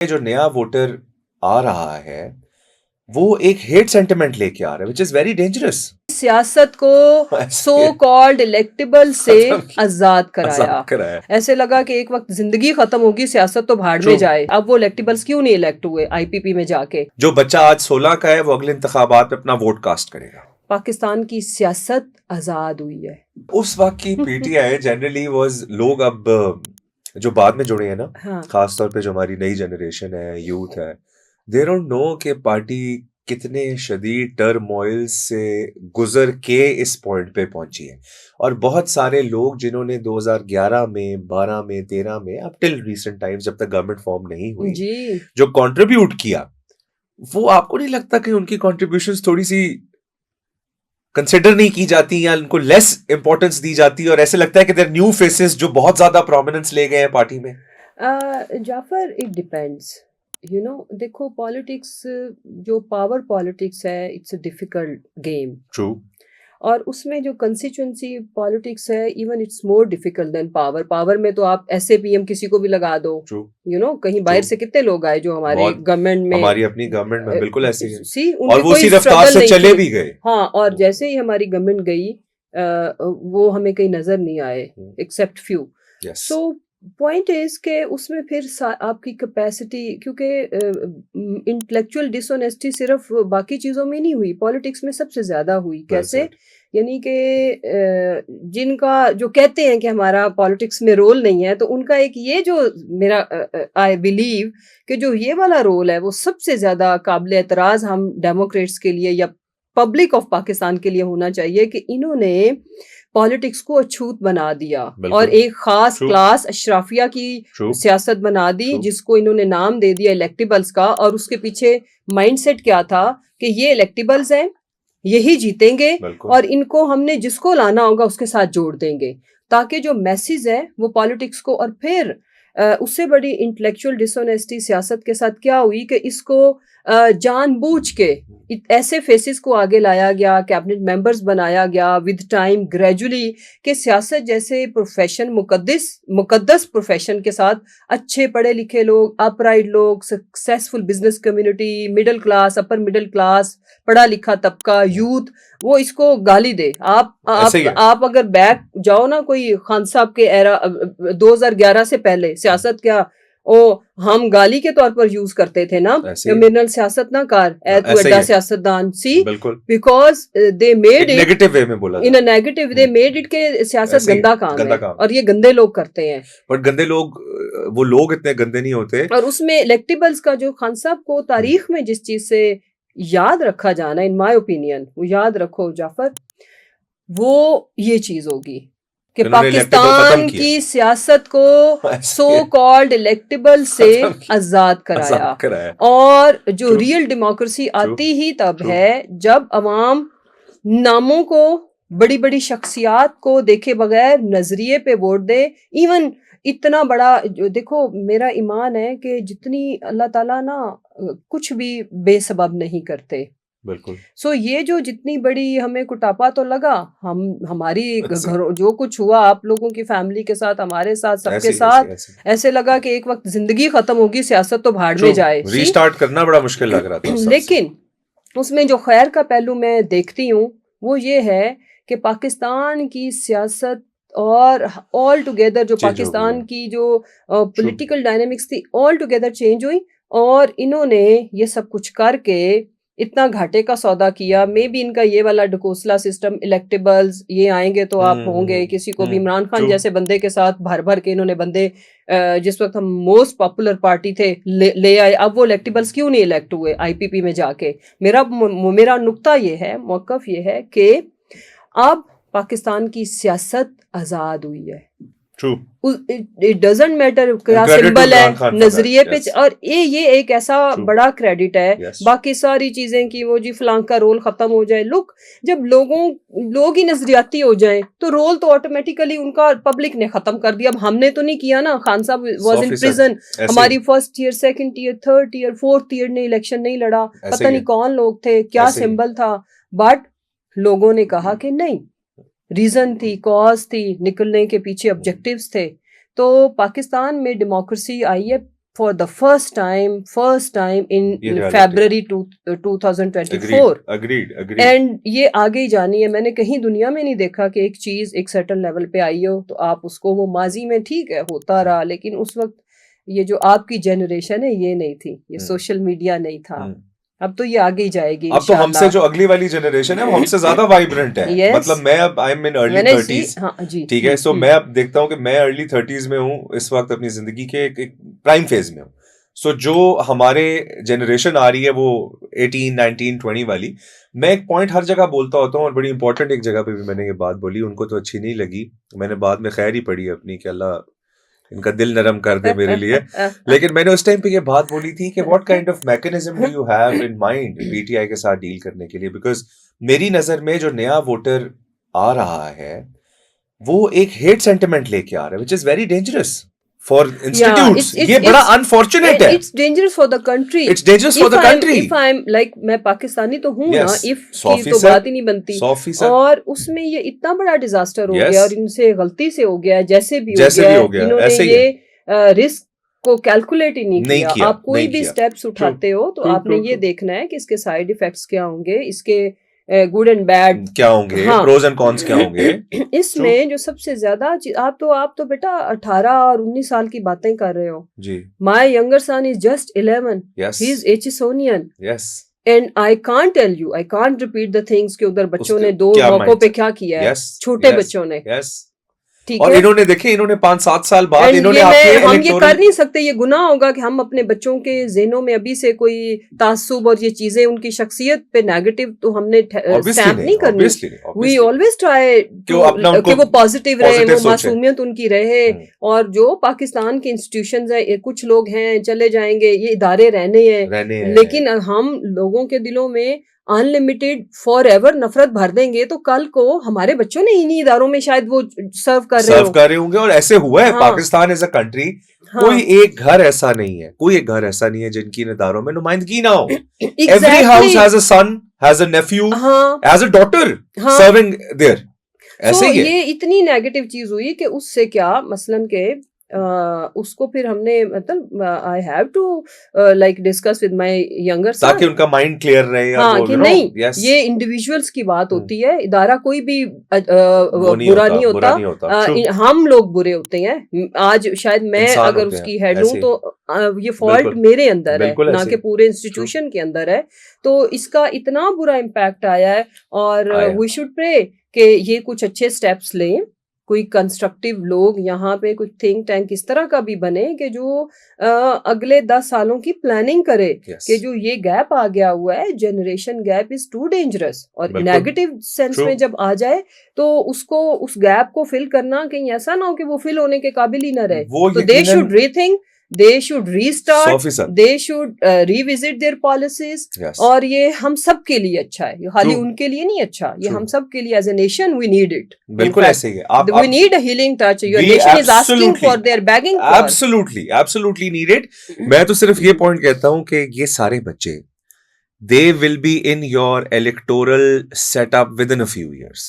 जो नया वोटर आ रहा है वो एक हेट सेंटिमेंट लेके आ रहा है विच इज वेरी डेंजरस। सियासत को सो कॉल्ड इलेक्टेबल से आजाद कराया। ऐसे लगा कि एक वक्त जिंदगी खत्म होगी, सियासत तो भाड़ में जाए। अब वो इलेक्टेबल्स क्यों नहीं इलेक्ट हुए आईपीपी में जाके? जो बच्चा आज 16 का है वो अगले इंतखाबात में अपना वोट कास्ट करेगा। पाकिस्तान की सियासत आजाद हुई है। उस वक्त की पीटीआई जनरली वाज लोग अब जो बाद में जुड़े हैं ना, हाँ। खास तौर पे जो हमारी नई जनरेशन है, यूथ है, दे डोंट नो कि पार्टी कितने शदीद टर्मोइल से गुजर के इस पॉइंट पे पहुंची है। और बहुत सारे लोग जिन्होंने 2011 में, 12 में, 13 में, अब टिल रीसेंट टाइम्स जब तक गवर्नमेंट फॉर्म नहीं हुई जी, जो कंट्रीब्यूट किया, वो आपको नहीं लगता कि उनकी कॉन्ट्रीब्यूशंस थोड़ी सी कंसिडर नहीं की जाती या उनको लेस इंपॉर्टेंस दी जाती है और ऐसे लगता है कि देयर न्यू फेसेस जो बहुत ज्यादा प्रोमिनेंस ले गए हैं पार्टी में? Jafar, it depends. देखो, पॉलिटिक्स, जो पावर पॉलिटिक्स है, it's a difficult game. True. और उसमें जो कंस्टिट्यूंसी पॉलिटिक्स है, even it's more difficult than power. Power में तो आप ऐसे पीएम किसी को भी लगा दो। ट्रू। कहीं बाहर से कितने लोग आए जो हमारे गवर्नमेंट में, हमारी अपनी गवर्नमेंट में बिल्कुल ऐसी है। सी और उनकी वो कोई उसी रफ्तार स्ट्रगल से नहीं चले थी। भी गए। हाँ, और जैसे ही हमारी गवर्नमेंट गई, वो हमें कहीं नजर नहीं आए except few. So point is के उसमें फिर आपकी कैपेसिटी, क्योंकि इंटेलेक्चुअल डिसऑनेस्टी सिर्फ बाकी चीजों में नहीं हुई, पॉलिटिक्स में सबसे ज्यादा हुई। कैसे? यानी कि जिनका जो कहते हैं कि हमारा पॉलिटिक्स में रोल नहीं है, तो उनका एक ये जो मेरा आई बिलीव कि जो ये वाला रोल है वो सबसे ज्यादा काबिल एतराज हम डेमोक्रेट्स के लिए या पब्लिक ऑफ पाकिस्तान के लिए होना चाहिए कि इन्होंने पॉलिटिक्स को अछूत बना दिया और एक खास क्लास अशराफिया की सियासत बना दी, जिसको इन्होंने नाम दे दिया इलेक्टेबल्स का। और उसके पीछे माइंडसेट क्या था कि ये इलेक्टेबल्स हैं, यही जीतेंगे और इनको हमने जिसको लाना होगा उसके साथ जोड़ देंगे, ताकि जो मैसेज है वो पॉलिटिक्स को। और फिर उससे बड़ी इंटेलेक्चुअल डिसऑनेस्टी सियासत के साथ क्या हुई कि इसको जानबूझ के ऐसे फेसेस को आगे लाया गया, कैबिनेट मेंबर्स बनाया गया विद टाइम ग्रेजुअली, कि सियासत जैसे प्रोफेशन, मुकद्दस प्रोफेशन के साथ अच्छे पढ़े लिखे लोग, अपराइट लोग, successful business community, middle class, upper middle class, पढ़ा लिखा तबका, यूथ, वो इसको गाली दे। आप अगर बैक जाओ ना, कोई खान साहब के एरा 2011 से पहले सियासत क्या हम गाली के तौर पर यूज करते थे ना, मिनरल सियासत ना कर, तू एडा सियासतदान। See, because they made it negative way में बोला, in a negative, they made it के सियासत गंदा काम है और ये गंदे लोग करते हैं। बट गंदे लोग, वो लोग इतने गंदे नहीं होते। और उसमें इलेक्टेबल्स का जो खान साहब को तारीख में जिस चीज से याद रखा जाना, इन माय ओपिनियन, वो याद रखो जाफर, वो ये चीज होगी कि पाकिस्तान की सियासत को सो कॉल्ड इलेक्टेबल से आजाद कराया। और जो रियल डेमोक्रेसी आती ही तब है जब अवाम नामों को, बड़ी बड़ी शख्सियात को देखे बगैर नजरिए पे वोट दे। इवन इतना बड़ा, देखो, मेरा ईमान है कि जितनी अल्लाह ताला ना कुछ भी बेसबब नहीं करते। बिल्कुल। सो ये जो जितनी बड़ी हमें कुटापा तो लगा, हमारी घरों जो कुछ हुआ आप लोगों की फैमिली के साथ, हमारे साथ, सबके साथ, ऐसे लगा कि एक वक्त जिंदगी खत्म होगी, सियासत तो भाड़ में जाए। रीस्टार्ट करना बड़ा मुश्किल लग रहा था। लेकिन उसमें जो खैर का पहलू मैं देखती हूँ वो ये है कि पाकिस्तान की सियासत और ऑल टुगेदर जो पाकिस्तान की जो पॉलिटिकल डायनेमिक्स थी, ऑल टुगेदर चेंज हुई। और इन्होंने ये सब कुछ करके इतना घाटे का सौदा किया। मे बी इनका ये वाला ढकोसला सिस्टम, इलेक्टेबल्स ये आएंगे तो आप होंगे, किसी को भी, इमरान खान जैसे बंदे के साथ भर भर के इन्होंने बंदे, जिस वक्त हम मोस्ट पॉपुलर पार्टी थे, ले आए। अब वो इलेक्टेबल्स क्यों नहीं इलेक्ट हुए आईपीपी में जाके? मेरा नुक्ता ये है, मौकफ ये है कि अब पाकिस्तान की सियासत आजाद हुई है। इट डजंट मैटर क्या सिंबल है, नजरिए पे। और ये एक ऐसा बड़ा क्रेडिट है। बाकी सारी चीजें की वो जी फलां का रोल खत्म हो जाए, लुक, जब लोग ही नजरियाती हो जाए तो रोल तो ऑटोमेटिकली उनका पब्लिक ने खत्म कर दिया। अब हमने तो नहीं किया ना, खान साहब वाज इन प्रिजन, हमारी first year, second year, third year, fourth year ने इलेक्शन नहीं लड़ा, पता नहीं कौन लोग थे, क्या सिंबल था, बट लोगों ने कहा कि नहीं, रीजन थी, कॉज थी, निकलने के पीछे ऑब्जेक्टिव्स थे। तो पाकिस्तान में डेमोक्रेसी आई है for the first time in ये reality February 2024. agreed एंड ये आगे ही जानी है. मैंने कहीं दुनिया में नहीं देखा कि एक चीज एक सर्टेन लेवल पे आई हो तो आप उसको, वो माजी में ठीक है होता रहा, लेकिन उस वक्त ये जो आपकी जनरेशन है ये नहीं थी, ये सोशल मीडिया नहीं था. अब तो ये आगे ही जाएगी. अब तो हमसे जो अगली वाली जनरेशन है वो हमसे ज्यादा वाइब्रेंट है. Yes. मतलब मैं अब I am in early 30s. हाँ जी, ठीक है. सो मैं अब देखता हूँ कि मैं अर्ली 30s में हूँ इस वक्त अपनी जिंदगी के एक प्राइम फेज में हूँ. सो जो हमारे जनरेशन आ रही है वो 18, 19, 20 वाली, मैं एक पॉइंट हर जगह बोलता होता हूँ और बड़ी इंपॉर्टेंट एक जगह पे भी मैंने ये बात बोली, उनको तो अच्छी नहीं लगी, मैंने बाद में खैर ही पड़ी अपनी कि अल्लाह इनका दिल नरम कर दे मेरे लिए. लेकिन मैंने उस टाइम पे ये बात बोली थी कि what kind of mechanism do you have in mind PTI के साथ डील करने के लिए, बिकॉज मेरी नजर में जो नया वोटर आ रहा है वो एक हेट सेंटिमेंट लेके आ रहा है, which is very dangerous for institutes. ये बड़ा अनफॉर्चुनेट है. It's dangerous for the country. It's dangerous for the country. If I am like, मैं पाकिस्तानी तो हूँ ना, इफ की 100% तो बात ही नहीं बनती. 100%. और उसमें ये इतना बड़ा डिजास्टर हो Yes. गया और इनसे गलती से हो गया, जैसे भी जैसे भी हो गया, इन्होंने ऐसे ही ये रिस्क को कैलकुलेट ही नहीं नहीं किया. किया, आप कोई नहीं भी किया. स्टेप्स उठाते हो तो True, आपने true, ये true. देखना है कि इसके साइड इफेक्ट्स क्या होंगे, इसके गुड एंड बैड क्या होंगे, हाँ. प्रोज एंड कॉन्स क्या होंगे. इसमें जो सबसे ज्यादा आप तो बेटा 18 और 19 साल की बातें कर रहे हो. जी. My younger son is just 11. Yes. He is Aitchisonian. Yes. And I can't tell you, I can't repeat the things कि उधर बच्चों उसके ने 2 क्या मौकों minds पे है? क्या किया है. Yes, छोटे yes, बच्चों ने. यस. ठीक और है. इन्होंने देखे, इन्होंने 5-7 साल बाद And इन्होंने ये आपके हम ये electoral- कर नहीं सकते. ये गुनाह होगा कि हम अपने बच्चों के ज़हनों में अभी से कोई तासुब और ये चीजें उनकी शख्सियत पे नेगेटिव तो हमने Obviously स्टैम्प नहीं करनी. obviously नहीं, वी obviously. ऑलवेज ट्राई कि वो अपना कि वो पॉजिटिव रहे, positive वो सोचे. मासूमियत उनकी रहे. और जो पाकिस्तान के इंस्टीट्यूशंस है, कुछ लोग हैं चले जाएंगे, ये इदारे रहने हैं, लेकिन हम लोगों के दिलों में अनलिमिटेड फॉर एवर नफरत भर देंगे तो कल को हमारे बच्चों ने इन्हीं इदारों में शायद वो सर्व कर रहे होंगे. और ऐसे हुआ है. हाँ. पाकिस्तान एज अ कंट्री, कोई एक घर ऐसा नहीं है, कोई एक घर ऐसा नहीं है जिनकी इन इदारों में नुमाइंदगी ना हो. Every house has a son, has a nephew, has a daughter serving there. ऐसे ही ये इतनी नेगेटिव चीज हुई कि उससे क्या मसलन के उसको फिर हमने मतलब I have to like discuss with my younger son ताकि उनका माइंड क्लियर रहे. हाँ कि नहीं, ये इंडिविजुअल्स की बात होती है, इदारा कोई भी बुरा नहीं होता. हम लोग बुरे होते हैं. आज शायद मैं अगर उसकी हेड हूँ तो ये फॉल्ट मेरे अंदर है, ना कि पूरे इंस्टीट्यूशन के अंदर है. तो इसका इतना बुरा इम्पैक्ट आया है और वी शुड प्रे कि ये कुछ अच्छे स्टेप्स लें. कोई कंस्ट्रक्टिव लोग यहाँ पे कुछ थिंक टैंक इस तरह का भी बने कि जो अगले 10 सालों की प्लानिंग करे. कि जो ये गैप आ गया हुआ है, generation gap is too dangerous, और नेगेटिव सेंस में जब आ जाए तो उसको, उस गैप को फिल करना कहीं ऐसा ना हो कि वो फिल होने के काबिल ही ना रहे. तो they should rethink, they should restart, they should revisit their policies. और ये हम सब के लिए अच्छा है, ये खाली उनके लिए नहीं अच्छा, ये हम सब के लिए as a nation we need it. बिल्कुल ऐसे ही है. We need a healing touch. Your nation is asking for, they're begging for. Absolutely need it. मैं तो सिर्फ ये पॉइंट कहता हूँ कि ये सारे बच्चे they will be in your electoral setup within a few years.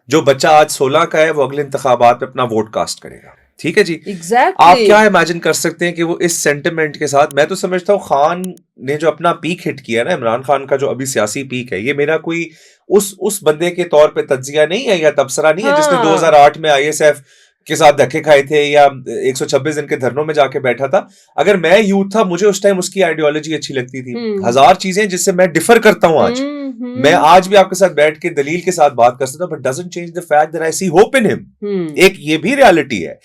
जो बच्चा आज 16 का है वो अगले इंतखाबात में अपना वोट कास्ट करेगा. ठीक है जी. Exactly. आप क्या इमेजिन कर सकते हैं कि वो इस सेंटिमेंट के साथ, मैं तो समझता हूँ खान ने जो अपना पीक हिट किया ना, इमरान खान का जो अभी सियासी पीक है, ये मेरा कोई उस बंदे के तौर पे तज्जिया नहीं है या तबसरा नहीं है जिसने 2008 में आईएसएफ के साथ धक्के खाए थे या 126 दिन के धरनों में जाके बैठा था. अगर मैं यूथ था, मुझे उस टाइम उसकी आइडियोलॉजी अच्छी लगती थी. 1000 चीजें जिससे मैं डिफर करता हूं आज. मैं आज भी आपके साथ बैठ के दलील के साथ बात कर सकता हूं, but doesn't change the fact that I see hope in him. एक ये भी रियलिटी है.